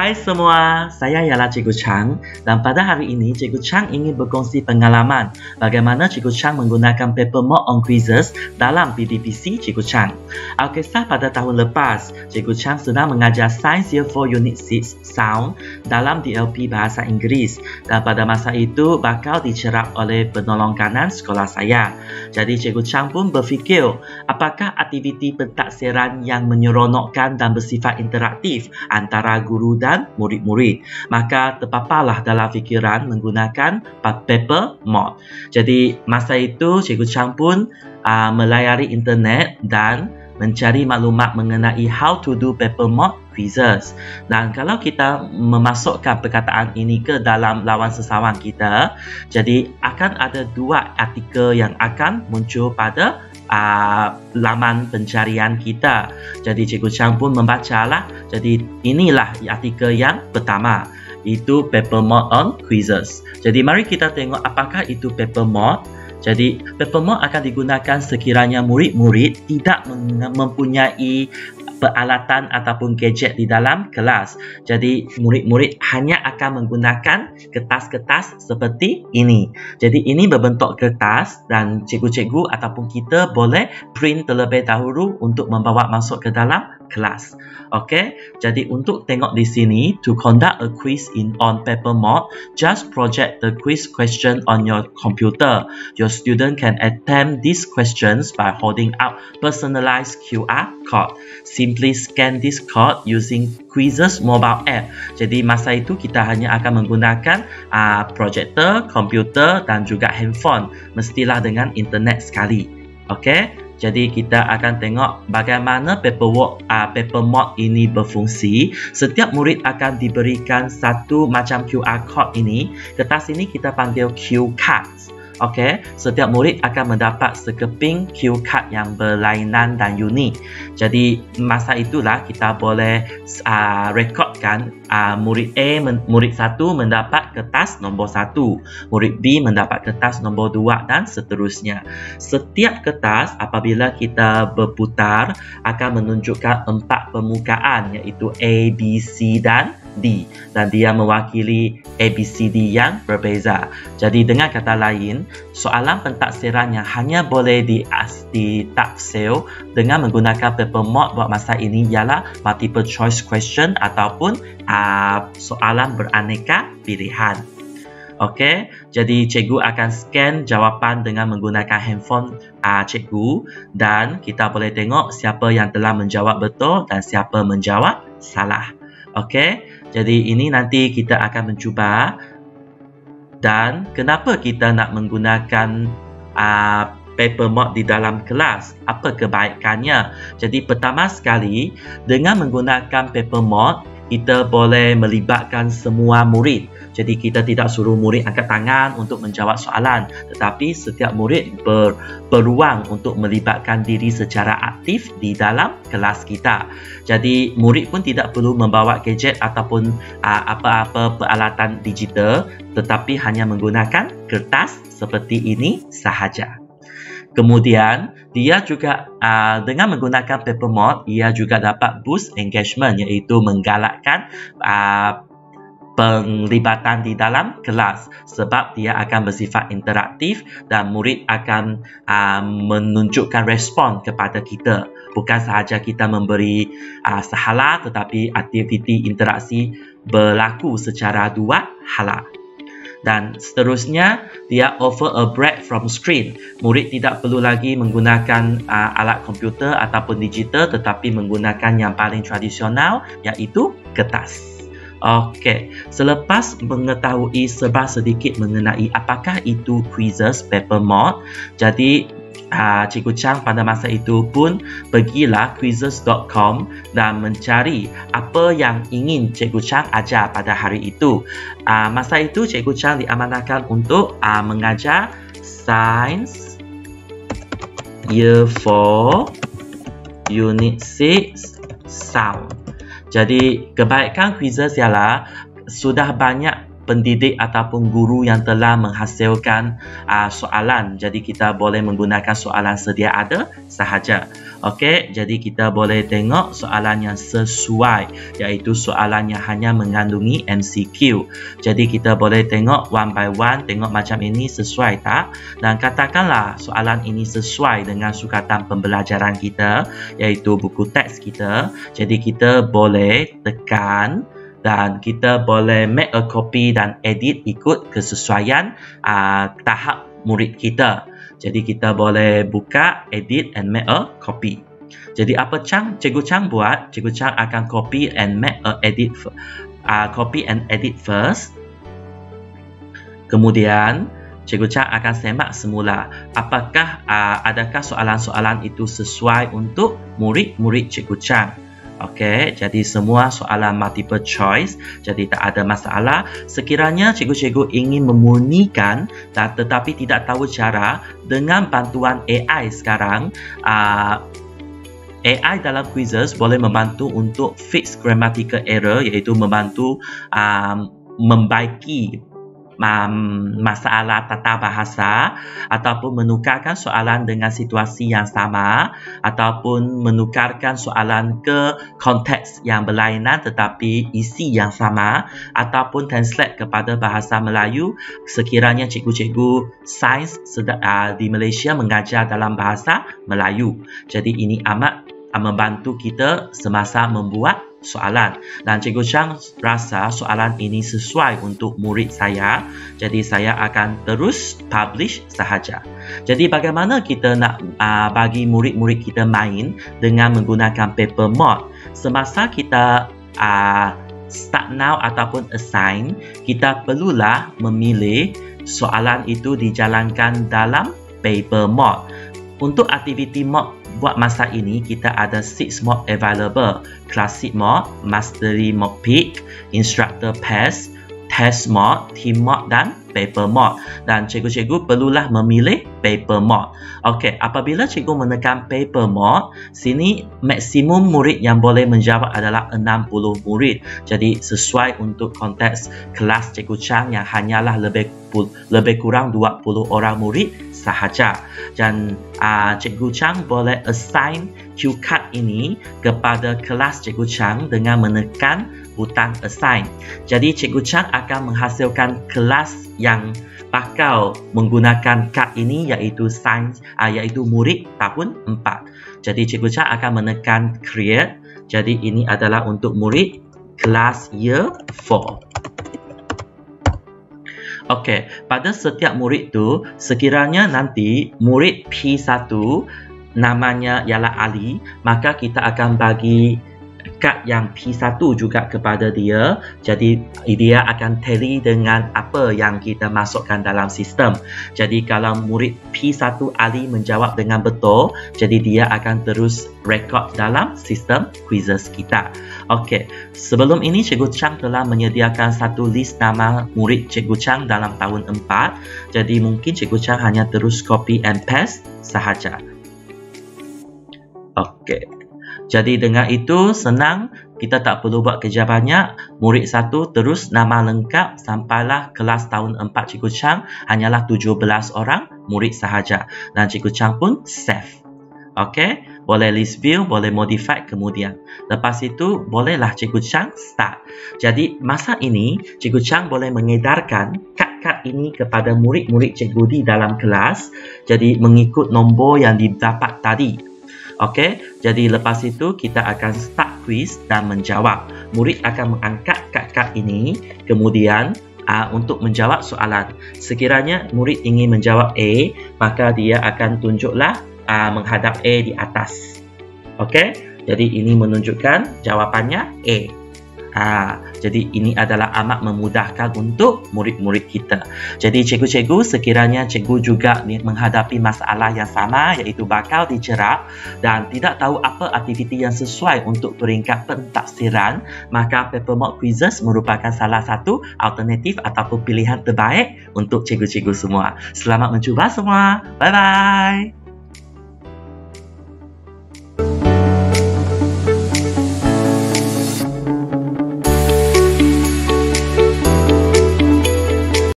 Hai semua, saya ialah Cikgu Chang dan pada hari ini Cikgu Chang ingin berkongsi pengalaman bagaimana Cikgu Chang menggunakan paper mode on quizzes dalam PDPC Cikgu Chang. Alkisah pada tahun lepas, Cikgu Chang sedang mengajar Science Year 4 Unit 6 Sound dalam DLP Bahasa Inggeris dan pada masa itu bakal dicerap oleh penolong kanan sekolah saya. Jadi Cikgu Chang pun berfikir apakah aktiviti pentaksiran yang menyeronokkan dan bersifat interaktif antara guru dan murid-murid. Maka terpaparlah dalam fikiran menggunakan paper mode. Jadi masa itu Cikgu Chang pun melayari internet dan mencari maklumat mengenai how to do paper mode quizzes. Dan kalau kita memasukkan perkataan ini ke dalam lawan sesawan kita, jadi akan ada dua artikel yang akan muncul pada laman pencarian kita. Jadi Cikgu Chang pun membacalah. Jadi inilah artikel yang pertama, itu paper mode on quizzes. Jadi mari kita tengok apakah itu paper mode. Jadi paper mode akan digunakan sekiranya murid-murid tidak mempunyai peralatan ataupun gadget di dalam kelas. Jadi murid-murid hanya akan menggunakan kertas-kertas seperti ini. Jadi ini berbentuk kertas dan cikgu-cikgu ataupun kita boleh print terlebih dahulu untuk membawa masuk ke dalam kelas. Okey, jadi untuk tengok di sini, to conduct a quiz on paper mode, just project the quiz question on your computer. Your student can attempt these questions by holding up personalized QR code. Simply scan this code using Quizzes mobile app. Jadi masa itu kita hanya akan menggunakan projector, komputer dan juga handphone. Mestilah dengan internet sekali. Okey. Jadi kita akan tengok bagaimana paper mode ini berfungsi. Setiap murid akan diberikan satu macam QR code ini. Kertas ini kita panggil cue cards. Okey, setiap murid akan mendapat sekeping cue card yang berlainan dan unik. Jadi masa itulah kita boleh rekodkan murid A, murid 1 mendapat kertas nombor 1, murid B mendapat kertas nombor 2 dan seterusnya. Setiap kertas apabila kita berputar akan menunjukkan 4 permukaan, iaitu A, B, C dan D, dan dia mewakili ABCD yang berbeza. Jadi dengan kata lain, soalan pentaksiran yang hanya boleh ditafsir dengan menggunakan paper mode buat masa ini ialah multiple choice question ataupun soalan beraneka pilihan. Okey, jadi cikgu akan scan jawapan dengan menggunakan handphone cikgu dan kita boleh tengok siapa yang telah menjawab betul dan siapa menjawab salah. Okey, jadi ini nanti kita akan mencuba. Dan kenapa kita nak menggunakan paper mode di dalam kelas? Apa kebaikannya? Jadi pertama sekali, dengan menggunakan paper mode, kita boleh melibatkan semua murid. Jadi kita tidak suruh murid angkat tangan untuk menjawab soalan, tetapi setiap murid berpeluang untuk melibatkan diri secara aktif di dalam kelas kita. Jadi murid pun tidak perlu membawa gadget ataupun apa-apa peralatan digital, tetapi hanya menggunakan kertas seperti ini sahaja. Kemudian, dia juga dengan menggunakan paper mode, ia juga dapat boost engagement, iaitu menggalakkan penglibatan di dalam kelas sebab dia akan bersifat interaktif dan murid akan menunjukkan respon kepada kita. Bukan sahaja kita memberi sahala, tetapi aktiviti interaksi berlaku secara dua hala. Dan seterusnya, dia offer a break from screen. Murid tidak perlu lagi menggunakan alat komputer ataupun digital, tetapi menggunakan yang paling tradisional, iaitu kertas. Okey, selepas mengetahui serba sedikit mengenai apakah itu quizzes paper mode, jadi Cikgu Chang pada masa itu pun pergilah quizzes.com dan mencari apa yang ingin Cikgu Chang ajar pada hari itu. Masa itu Cikgu Chang diamanahkan untuk mengajar Science Year 4 Unit 6 Sound. Jadi kebaikan quizzes ialah sudah banyak pendidik ataupun guru yang telah menghasilkan soalan. Jadi kita boleh menggunakan soalan sedia ada sahaja. Okey, jadi kita boleh tengok soalan yang sesuai, iaitu soalan yang hanya mengandungi MCQ. Jadi kita boleh tengok one by one, tengok macam ini sesuai tak? Dan katakanlah soalan ini sesuai dengan sukatan pembelajaran kita, iaitu buku teks kita. Jadi kita boleh tekan dan kita boleh make a copy dan edit ikut kesesuaian tahap murid kita. Jadi kita boleh buka, edit and make a copy. Jadi apa Cikgu Chang buat? Cikgu Chang akan copy and make a edit, copy and edit first. Kemudian Cikgu Chang akan semak semula apakah adakah soalan-soalan itu sesuai untuk murid-murid Cikgu Chang. Okey, jadi semua soalan multiple choice, jadi tak ada masalah. Sekiranya cikgu-cikgu ingin memurnikan tetapi tidak tahu cara, dengan bantuan AI sekarang, AI dalam quizzes boleh membantu untuk fix grammatical error, iaitu membantu membaiki masalah tata bahasa, ataupun menukarkan soalan dengan situasi yang sama, ataupun menukarkan soalan ke konteks yang berlainan tetapi isi yang sama, ataupun translate kepada bahasa Melayu sekiranya cikgu-cikgu sains di Malaysia mengajar dalam bahasa Melayu. Jadi ini amat membantu kita semasa membuat soalan. Dan Cikgu Chang rasa soalan ini sesuai untuk murid saya, jadi saya akan terus publish sahaja. Jadi bagaimana kita nak bagi murid-murid kita main dengan menggunakan paper mode? Semasa kita start now ataupun assign, kita perlulah memilih soalan itu dijalankan dalam paper mode. Untuk aktiviti mode buat masa ini, kita ada 6 mode available: Classic mode, Mastery mode Peak, Instructor Pass, Test mode, Team mode dan Paper mode. Dan cikgu-cikgu perlulah memilih Paper mode. Okey, apabila cikgu menekan Paper mode, sini maksimum murid yang boleh menjawab adalah 60 murid. Jadi sesuai untuk konteks kelas Cikgu Chang yang hanyalah lebih kurang 20 orang murid sahaja. Dan Cikgu Chang boleh assign cue card ini kepada kelas Cikgu Chang dengan menekan butang assign. Jadi Cikgu Chang akan menghasilkan kelas yang bakal menggunakan kad ini, iaitu sains, iaitu murid tahun 4. Jadi Cikgu Chang akan menekan create. Jadi ini adalah untuk murid kelas year 4. Okey, pada setiap murid tu, sekiranya nanti murid P1 namanya ialah Ali, maka kita akan bagi kad yang P1 juga kepada dia. Jadi dia akan tally dengan apa yang kita masukkan dalam sistem. Jadi kalau murid P1 Ali menjawab dengan betul, jadi dia akan terus rekod dalam sistem quizzes kita. Okey, sebelum ini Cikgu Chang telah menyediakan satu list nama murid Cikgu Chang dalam tahun 4. Jadi mungkin Cikgu Chang hanya terus copy and paste sahaja. Okey. Jadi dengan itu senang, kita tak perlu buat kerja banyak. Murid 1 terus nama lengkap sampailah kelas tahun 4 Cikgu Chang hanyalah 17 orang murid sahaja. Dan Cikgu Chang pun save. Okey, boleh list view, boleh modify kemudian. Lepas itu bolehlah Cikgu Chang start. Jadi masa ini Cikgu Chang boleh mengedarkan kad-kad ini kepada murid-murid cikgu di dalam kelas. Jadi mengikut nombor yang didapat tadi. Okey, jadi lepas itu kita akan start quiz dan menjawab. Murid akan mengangkat kad-kad ini, kemudian untuk menjawab soalan. Sekiranya murid ingin menjawab A, maka dia akan tunjuklah menghadap A di atas. Okey, jadi ini menunjukkan jawapannya A. Jadi ini adalah amat memudahkan untuk murid-murid kita. Jadi cikgu-cikgu, sekiranya cikgu juga menghadapi masalah yang sama, iaitu bakal dicerap dan tidak tahu apa aktiviti yang sesuai untuk peringkat pentafsiran, maka paper mode quizzes merupakan salah satu alternatif ataupun pilihan terbaik untuk cikgu-cikgu semua. Selamat mencuba semua. Bye-bye.